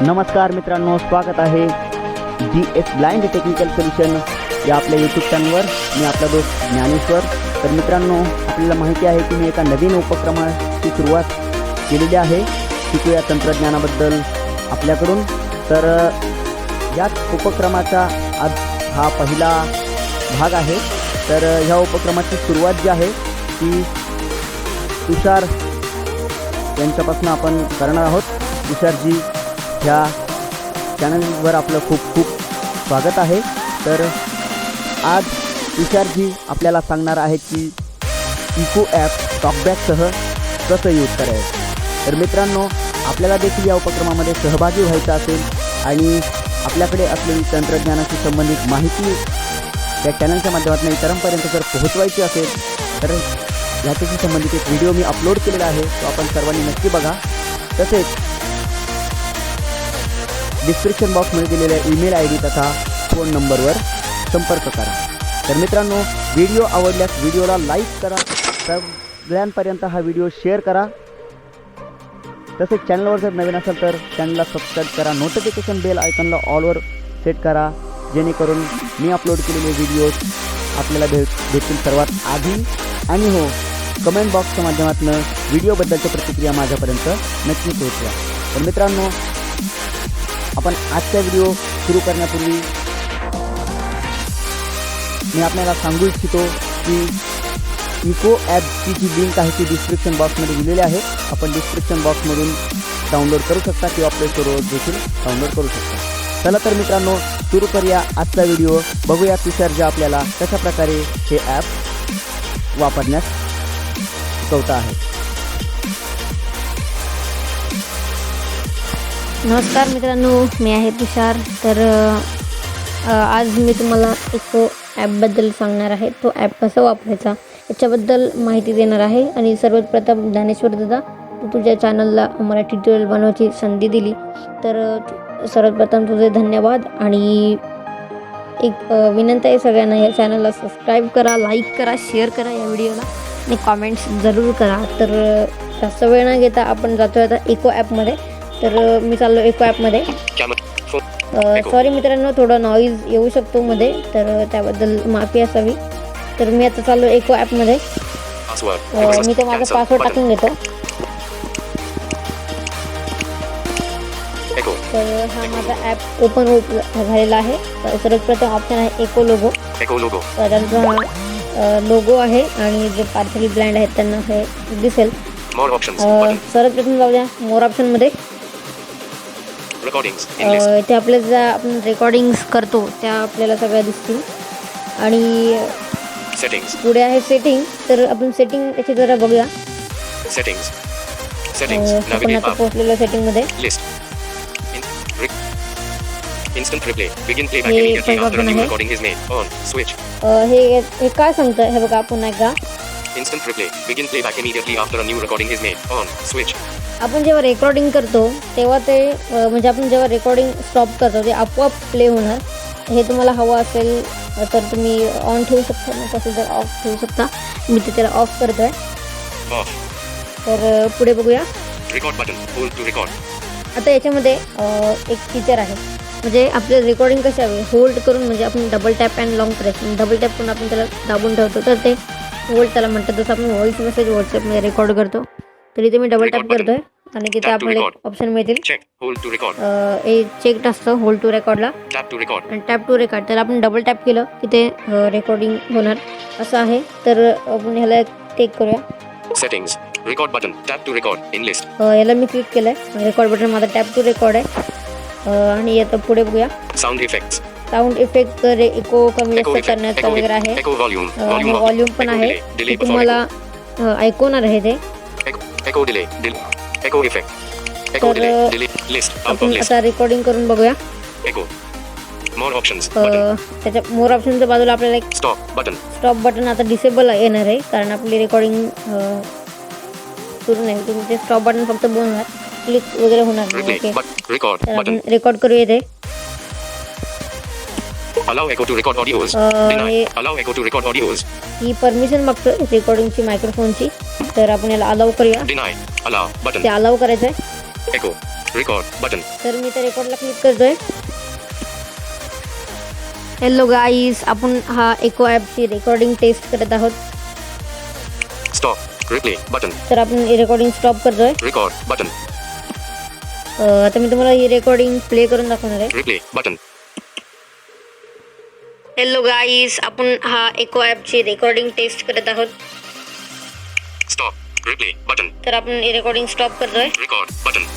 नमस्कार मित्रांनो, स्वागत आहे DS ब्लाइंड टेक्निकल सोल्युशन या आपल्या यूट्यूब चॅनलवर. मी आपला दोस्त ज्ञानेश्वर. तर मित्रांनो, आपल्याला माहिती आहे की मी एका नवीन उपक्रमाची सुरुवात केलेली आहे. शिकूया तंत्रज्ञानाबद्दल आपल्याकडून. तर याच उपक्रमाचा आज हा पहिला भाग आहे. तर ह्या उपक्रमाची सुरुवात जी आहे ती तुषार यांच्यापासून आपण करणार आहोत. तुषारजी, ह्या चॅनलवर आपलं खूप खूप स्वागत आहे. तर आज तुषारजी आपल्याला सांगणार आहे की इको ॲप टॉकबॅकसह कसं यूज करायचं. तर मित्रांनो, आपल्याला देखील या उपक्रमामध्ये सहभागी व्हायचं असेल आणि आपल्याकडे असलेली तंत्रज्ञानाशी संबंधित माहिती या चॅनलच्या माध्यमातून इतरांपर्यंत जर पोहोचवायची असेल तर याच्याशी संबंधित एक व्हिडिओ मी अपलोड केलेला आहे, तो आपण सर्वांनी नक्की बघा. तसेच डिस्क्रिप्शन बॉक्समध्ये दिलेल्या ईमेल ID तथा फोन नंबरवर संपर्क करा. तर मित्रांनो, व्हिडिओ आवडल्यास व्हिडिओला लाईक करा, सगळ्यांपर्यंत हा व्हिडिओ शेअर करा. तसेच चॅनलवर जर नवीन असेल तर चॅनलला सबस्क्राईब करा. नोटिफिकेशन बेल आयकॉनला ऑलवर सेट करा, जेणेकरून मी अपलोड केलेले व्हिडिओज आपल्याला भेटतील सर्वात आधी. आणि हो, कमेंट बॉक्सच्या माध्यमातून व्हिडिओबद्दलच्या प्रतिक्रिया माझ्यापर्यंत नक्की पोहोचवा. तर मित्रांनो, आपण आजचा व्हिडिओ सुरू करण्यापूर्वी मी आपल्याला सांगू इच्छितो की इको ॲपची जी लिंक आहे ती डिस्क्रिप्शन बॉक्समध्ये दिलेली आहे. आपण डिस्क्रिप्शन बॉक्समधून डाउनलोड करू शकता किंवा प्ले स्टोरवर देखील डाउनलोड करू शकता. चला तर मित्रांनो, सुरू करूया आजचा व्हिडिओ. बघूया तुषारजी आपल्याला कशा प्रकारे हे ॲप वापरण्यास शिकवता आहे. नमस्कार मित्रांनो, मी आहे तुषार. तर आज मी तुम्हाला इको ॲपबद्दल सांगणार आहे. तो ॲप कसा वापरायचा याच्याबद्दल माहिती देणार आहे. आणि सर्वात प्रथम ज्ञानेश्वर दादा, तू तुझ्या चॅनलला आम्हाला ट्युटोरियल बनवायची संधी दिली, तर सर्वात प्रथम तुझे धन्यवाद. आणि एक विनंती आहे सगळ्यांना, या चॅनलला सबस्क्राईब करा, लाईक करा, शेअर करा या व्हिडिओला आणि कॉमेंट्स जरूर करा. तर जास्त वेळ न घेता आपण जातो आता इको ॲपमध्ये. तर मी चाललो इको ॲपमध्ये. सॉरी मित्रांनो, थोडा नॉईज येऊ शकतो मध्ये, तर त्याबद्दल माफी असावी. तर मी आता चाललो इको ॲपमध्ये. मी तर माझा पासवर्ड टाकून घेतो. तर हा माझा ॲप ओपन झालेला आहे. तर सर्वात प्रथम ऑप्शन आहे इको लोगो. त्यानंतर हा लोगो आहे आणि जे पार्सली ब्लाइंड आहेत त्यांना हे दिसेल. सर्वात प्रथम जाऊया मोर ऑप्शनमध्ये. ते आपल्या ज्या आपण रेकॉर्डिंग्स करतो त्या आपल्याला सगळ्या दिसतील. आणि पुढे आहे सेटिंग. तर आपण सेटिंग त्याची जरा बघूया. आपण आता पोहोचलेलो सेटिंगमध्ये. हे काय सांगतं हे बघा पुन्हा एकदा. Instant replay. Begin playback immediately after a new recording is made. On. Switch. आपण जेव्हा रेकॉर्डिंग करतो तेव्हा ते म्हणजे आपण जेव्हा रेकॉर्डिंग स्टॉप करतो ते आपोआप प्ले होणार. हे तुम्हाला हवं असेल तर तुम्ही ऑन ठेवू शकता, नसेल तर ऑफ ठेवू शकता. मी ते त्याला ऑफ करतोय. तर पुढे बघूया. Record button. Hold to record. आता याच्यामध्ये एक फीचर आहे, म्हणजे आपलं रेकॉर्डिंग कसे हवे होल्ड करून, म्हणजे आपण double tap and long press, double tap करून आपण त्याला दाबून ठेवतो तर ते होल्ड त्याला म्हणतात. जसं आपण व्हॉइस मेसेज व्हॉट्सअपमध्ये रेकॉर्ड करतो तर इथे मी डबल टॅप करतोय आणि तिथे आपल्याला एक ऑप्शन मिळतील. चेक असतं होल्ड टू रेकॉर्डला आणि टॅप टू रेकॉर्ड. तर आपण डबल टॅप केलं की ते रेकॉर्डिंग होणार असं आहे. तर आपण ह्याला टेक करूया. Settings record button tap to record in list. याला मी क्लिक केलंय. रेकॉर्ड बटन माझा टॅप टू रेकॉर्ड आहे. आणि आता पुढे बघूया. Sound effects. Sound effect echo कमी जास्त करण्याचा वगैरे आहे. व्हॉल्यूम पण आहे. तुम्हाला ऐकवणार आहे ते. आपण आता रेकॉर्डिंग करून बघूया. त्याच्या मोर ऑप्शनच्या बाजूला आपल्याला एक स्टॉप बटन आता डिसेबल येणार आहे, कारण आपली रेकॉर्डिंग सुरू नाही. तुम्ही ते स्टॉप बटन फक्त बोलणार, क्लिक वगैरे होणार नाही. ओके, तर आपण रेकॉर्ड करूया ते. Allow echo to record audios. Deny. Allow echo to record audios. He permission मागतो रेकॉर्डिंगची मायक्रोफोनची. तर आपण याला अलाउ करूया. Deny. Allow button. ते अलाउ करायचं आहे. Echo. Record button. तर मी त्या रेकॉर्डला क्लिक करतोय. हॅलो गाईस, आपण हा एको ॲपची रेकॉर्डिंग टेस्ट करत आहोत. Stop. Replay button. तर आपण ही रेकॉर्डिंग स्टॉप करतोय. Record button. आता मी तुम्हाला ही रेकॉर्डिंग प्ले करून दाखवणार आहे. Replay button. हॅलो गाईस, आपण हा एको ॲपची रेकॉर्डिंग टेस्ट करत आहोत. Stop. Replay button. तर आपण ही रेकॉर्डिंग स्टॉप करतोय. Record button.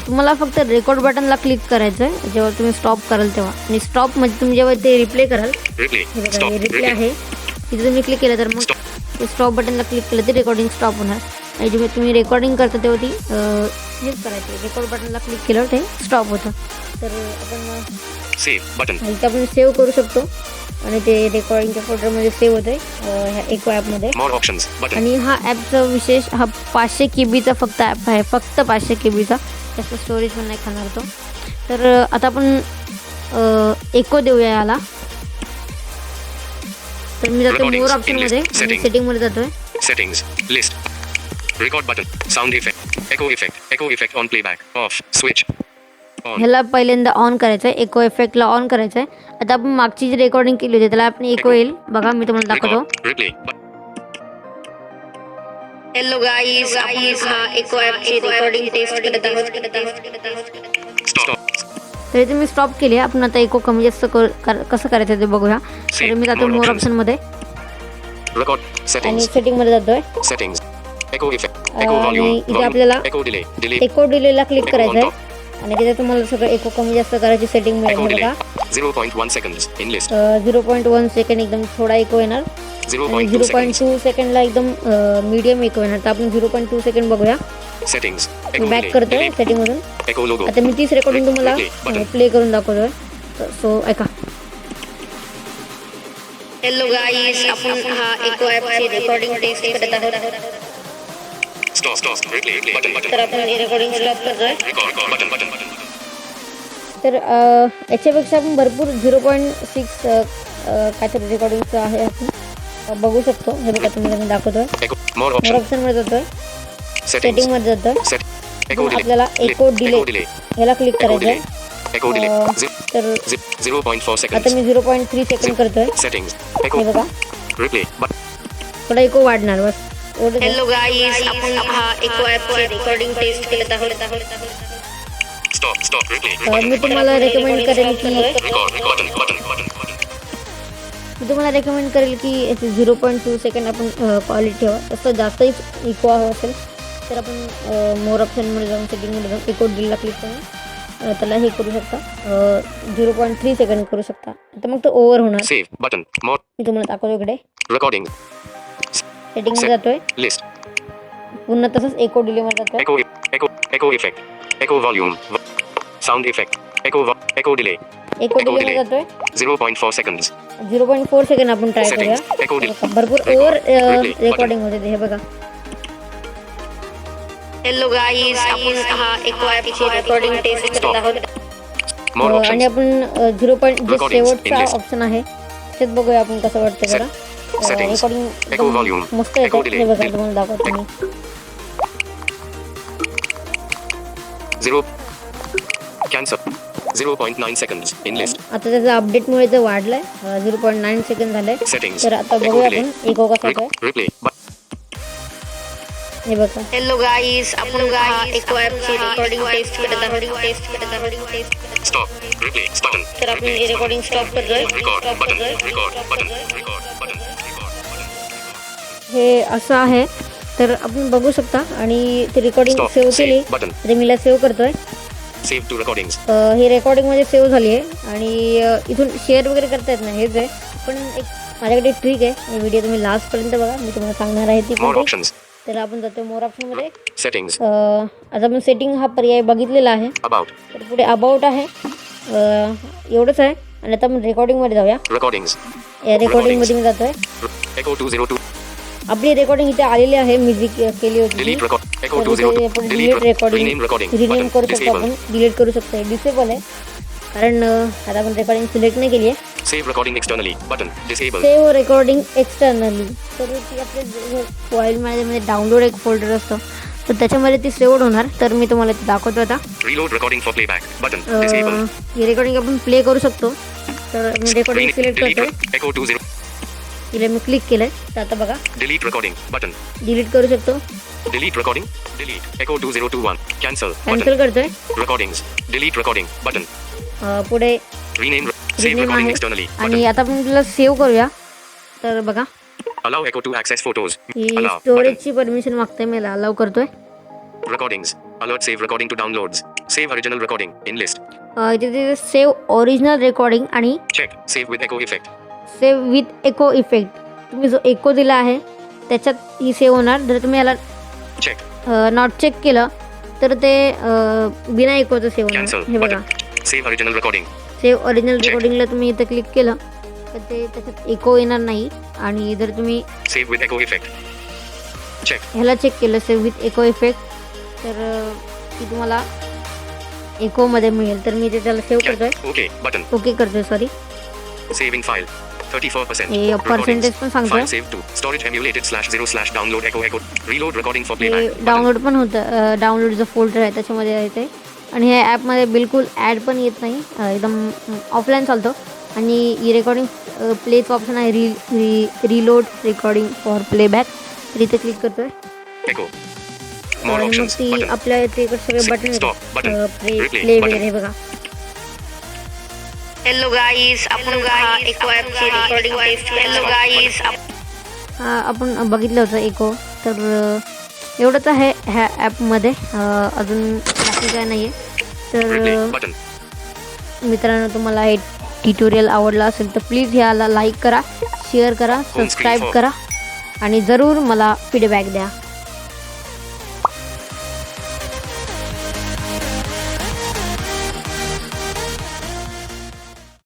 तुम्हाला फक्त रेकॉर्ड बटनला क्लिक करायचं आहे जेव्हा तुम्ही स्टॉप कराल तेव्हा. आणि स्टॉप म्हणजे तुम्ही जेव्हा ते रिप्ले कराल, Replay. हे बघा Stop. हे रिप्ले Replay. आहे, तिथे तुम्ही क्लिक केलं तर मग ते स्टॉप बटनला क्लिक केलं तर रेकॉर्डिंग स्टॉप होणार. आणि जेव्हा तुम्ही रेकॉर्डिंग करता तेव्हा ती हेच करायचं, रेकॉर्ड बटनला क्लिक केलं ते स्टॉप होतं. तर आपण Save button. इथे आपण सेव्ह करू शकतो आणि ते रेकॉर्डिंगच्या फोल्डरमध्ये सेव्ह होते ह्या एको ॲपमध्ये. More options button. आणि हा ॲपचा विशेष हा 500 KB चा फक्त ॲप आहे, फक्त 500 KB चा. जास्त स्टोरेज पण नाही खाणार तो. तर आता आपण एको देऊया याला. तर मी जातो मोर ऑप्शनमध्ये, सेटिंगमध्ये जातोय. Settings. List. Record button. Sound effect. Echo effect. Echo effect on playback. Off. Switch. On. ह्याला पहिल्यांदा ऑन करायचं आहे, एको इफेक्टला ऑन करायचं आहे. आता आपण मागची जी रेकॉर्डिंग केली होती त्याला आपण एको येईल बघा, मी तुम्हाला दाखवतो. Record. Replay. हॅलो गाईस, आपण हा एको ॲपची रेकॉर्डिंग टेस्ट करत आहोत. Stop. तर इथे मी स्टॉप केली आहे. आपण आता एको कमी जास्त कसं करायचं ते बघूया. तर मी जातो मोर ऑप्शनमध्ये Record. आणि Settings. सेटिंगमध्ये जातोय. Settings. Echo effect. Echo आणि volume. इथे आपल्याला Echo delay. Delay. एको डिलेला क्लिक Echo करायचं on आहे आणि तिथे तुम्हाला सगळं एको कमी जास्त करायची सेटिंग Echo मिळेल delay. बघा. 0.1 seconds in list. 0.1 सेकंड एकदम थोडा एको येणार आणि 0.2 seconds. 0.2 सेकंडला एकदम मीडियम एको येणार. तर आपण 0.2 सेकंड बघूया. Settings. मी Echo बॅक delay. करतोय Delay. सेटिंगमधून. Echo logo. आता मी तीच रेकॉर्डिंग तुम्हाला Replay button. प्ले करून दाखवतोय. सो ऐका. हॅलो गाईस, आपण हा एको ॲपची रेकॉर्डिंग टेस्ट करत आहोत. Stop. Stop. Replay. Replay. Button. Button. तर आपण ही रेकॉर्डिंग स्टॉप करतोय. Record. Record. Button. Button. Button. तर याच्यापेक्षा आपण भरपूर 0.6 काहीतरी रेकॉर्डिंगचं आहे, आपण बघू शकतो. हे बघा तुम्हाला मी दाखवतोय. Echo. More मोर options. ऑप्शनमध्ये जातोय, Settings. सेटिंगमध्ये जातोय. Set. Echo delay. आपल्याला एको Echo डिले delay. ह्याला क्लिक Echo करायचं delay. आहे. Echo delay. तर 0.4 आता seconds. मी 0.3 सेकंड करतोय. Settings. हे Echo. बघा Replay. Button. थोडा एको वाढणार बस. हॅलो गाईस, आपण हा एको ॲपची रेकॉर्डिंग टेस्ट करत आहोत. Stop. Stop. Replay. मी तुम्हाला रेकमेंड करेल की Record. Record. Button. Button. Button. Button. मी तुम्हाला रेकमेंड करेल की याचे 0.2 सेकंड आपण क्वालिटी ठेवा. तसं जास्तही इको हवं असेल तर आपण मोर ऑप्शनमध्ये जाऊन सेटिंगमध्ये जाऊन एको डीलला क्लिक करून त्याला हे करू शकता. 0.3 सेकंड करू शकता. तर मग तो ओव्हर होणार. Save. Button. More. मी तुम्हाला दाखवतो इकडे Recording. सेटिंगमध्ये जातोय. List. पुन्हा तसंच एको डिलेमध्ये जातोय. Echo. Echo. Echo effect. Echo volume. Sound effect. Echo delay. एको डिलेमध्ये जातोय. 0.4 seconds. 0.4 सेकंड आपण ट्राय करूया. Settings. Echo delay. भरपूर Record. Over Replay. रेकॉर्डिंग होते हे बघा. हॅलो गाईस, आपण हा एको ॲपची रेकॉर्डिंग टेस्ट करत आहोत. More आणि options. आपण 0. जे Recordings. शेवटचा English. ऑप्शन आहे त्यात बघूया आपण कसं वाटतं जरा. Settings. Recording Echo volume. मस्त Echo येतं. delay. हे बघा तुम्हाला दाखवतो मी. 0. Cancel. 0.9 seconds in list. आता त्याचा अपडेटमुळे जर वाढलंय 0.9 सेकंड झालंय. Settings. तर आता Echo बघूया delay. आपण एको कसा येतोय. Replay. हे बघा. हॅलो गाईस, आपण हा एको ॲपची रेकॉर्डिंग टेस्ट करत आहोत. Stop. Replay. Button. तर आपण ही रेकॉर्डिंग स्टॉप करतोय. Record. Button. Record. Button. Record. Button. Record. Button. हे असं आहे. तर आपण बघू शकता आणि ती रेकॉर्डिंग Stop. सेव्ह केली. Save. Button. तर मी सेव्ह करतोय. Save to recordings. ही रेकॉर्डिंगमध्ये सेव्ह झाली आहे आणि इथून शेअर वगैरे करता येत नाही. हेच आहे. पण एक माझ्याकडे ट्रिक आहे. ही व्हिडिओ तुम्ही लास्टपर्यंत बघा, मी तुम्हाला सांगणार आहे ती More पण. options. तर आपण जातो मोर ऑप्शनमध्ये. Settings. आता आपण सेटिंग हा पर्याय बघितलेला आहे. About. तर पुढे अबाउट आहे. एवढंच आहे. आणि आता आपण रेकॉर्डिंगमध्ये जाऊया. Recordings. या रेकॉर्डिंगमध्ये मी जातोय. Echo 202. आपली रेकॉर्डिंग इथे आलेली आहे. म्युझिक केली होती. Delete record. Echo तर 202. आपण Delete delete recording rename recording. Rename Button. करू शकतो. Disable. आपण डिलीट करू शकतो. डिसेबल आहे कारण आता आपण रेकॉर्डिंग सिलेक्ट नाही केली आहे. Save recording externally. Button. Disable. Save recording externally. तर ती आपल्या फाईलमध्ये डाउनलोड एक फोल्डर असतो तर त्याच्यामध्ये ती सेव्ह होणार. तर मी तुम्हाला ते दाखवतो आता. Reload recording for playback. Button. Disable. He recording आपण प्ले करू शकतो. तर मी रेकॉर्डिंग सिलेक्ट Delete. करतोय. Echo 20. तिला मी क्लिक केलंय. तर आता बघा Delete recording. Button. डिलीट करू शकतो. Delete recording. Delete. Echo 2021. Cancel. Cancel Button. करतोय. Recordings. Delete recording. Button. पुढे Rename. Save rename recording आहे. externally. आणि Button. आता आपण तिला सेव्ह करूया. तर बघा Allow Echo to access photos. He Allow. Button. स्टोरेजची परमिशन मागते. मी अलाव करतोय. Recordings. Alert save recording to downloads. Save original recording. In list. तिथे सेव्ह ओरिजिनल रेकॉर्डिंग आणि Check. Save with echo effect. Save with echo effect. तुम्ही जो एको दिला आहे त्याच्यात ही सेव्ह होणार. जर तुम्ही याला Check. नॉट चेक केलं तर ते बिना एकोचं सेव्ह Cancel. होणार. हे बघा Button. Save original recording. Save original रेकॉर्डिंगला तुम्ही इथं क्लिक केलं तर ते त्याच्यात एको येणार नाही. आणि जर तुम्ही Save with echo effect. Check. ह्याला चेक केलं सेव्ह विथ एको इफेक्ट तर ती तुम्हाला एकोमध्ये मिळेल. तर मी ते त्याला सेव्ह Check. करतोय. Okay. Button. ओके करतोय. Sorry Saving file. 34%. हे पर्सेंटेज पण सांगतोय. File saved to storage emulated /0/download echo. Reload recording for हे playback. Button. डाउनलोड पण होतं. डाउनलोडचं फोल्डर आहे त्याच्यामध्ये येते. आणि ह्या ॲपमध्ये बिलकुल ॲड पण येत नाही. एकदम ऑफलाईन चालतो. आणि ही रेकॉर्डिंग प्लेचं ऑप्शन आहे. Reload recording for playback. तर इथे क्लिक करतोय. Echo. More आणि मग options. ती Button. आपल्या इथे सगळे button Stop. Button. Play Replay. वगैरे Button. बघा. Hello guys, आपण एको ॲपची रेकॉर्डिंग टेस्ट. हेलो गाईज, आपण बघितलं होतं एको. तर एवढंच आहे ह्या ॲपमध्ये. अजून बाकी काय नाही आहे. Replay. तर Button. मित्रांनो तुम्हाला हे ट्युटोरियल आवडला असेल तर प्लीज ह्याला लाईक करा, शेअर करा, सबस्क्राईब करा आणि जरूर मला फीडबॅक द्या.